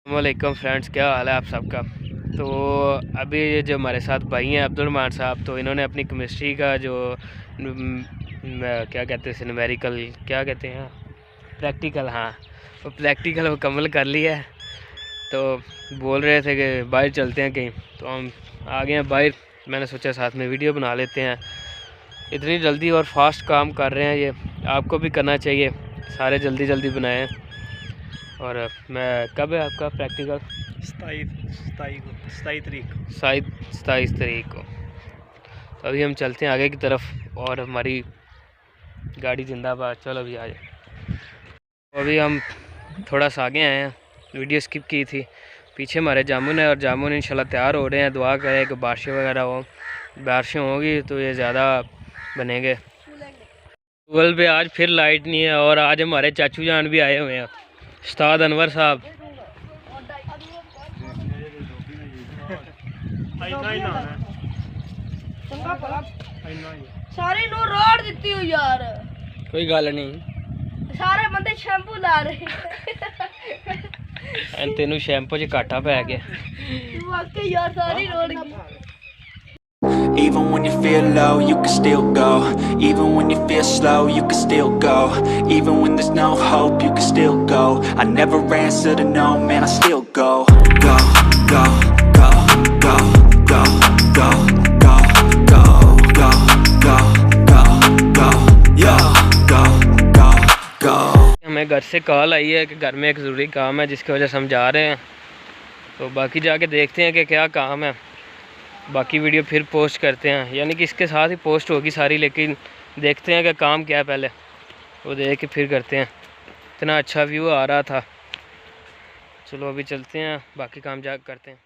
वालेकुम फ्रेंड्स, क्या हाल है आप सबका। तो अभी ये जो हमारे साथ भाई हैं अब्दुल साहब, तो इन्होंने अपनी केमिस्ट्री का जो क्या कहते हैं न्यूमेरिकल क्या कहते हैं प्रैक्टिकल, हाँ वो प्रैक्टिकल मुकम्मल कर लिया है। तो बोल रहे थे कि बाहर चलते हैं कहीं, तो हम आ गए हैं बाहर। मैंने सोचा साथ में वीडियो बना लेते हैं। इतनी जल्दी और फास्ट काम कर रहे हैं, ये आपको भी करना चाहिए, सारे जल्दी जल्दी बनाएं। और मैं कब है आपका प्रैक्टिकल? 27 तारीख को। तो अभी हम चलते हैं आगे की तरफ और हमारी गाड़ी जिंदाबाद। चलो अभी आ जाए। अभी हम थोड़ा सा आगे आए हैं, वीडियो स्किप की थी। पीछे हमारे जामुन है और जामुन इंशाल्लाह तैयार हो रहे हैं। दुआ करें कि बारिशें वगैरह हो, बारिशें होगी तो ये ज़्यादा बनेंगे। गूगल पे आज फिर लाइट नहीं है और आज हमारे चाचू जान भी आए हुए हैं, उस्ताद अनवर साहब। सारे नो रोड दित्ती हुई यार, कोई गल नहीं, सारे बंदे शैम्पू ला रहे तेनू शैम्पू च घाटा पै गया। वाकई यार सारी road. Even when you feel low, you can still go. Even when you feel slow, you can still go. Even when there's no hope, you can still go. I never answer to no, man, I still go. Go, go, go, go, go, go, go, go, go, go, go, go, yo, go, go, go. हमें घर से call आई है कि घर में एक ज़रूरी काम है जिसकी वजह से हम जा रहे हैं। तो बाकी जाके देखते हैं कि क्या काम है, बाकी वीडियो फिर पोस्ट करते हैं, यानी कि इसके साथ ही पोस्ट होगी सारी, लेकिन देखते हैं कि काम क्या है पहले, वो देख के फिर करते हैं। इतना अच्छा व्यू आ रहा था। चलो अभी चलते हैं, बाकी काम जा करते हैं।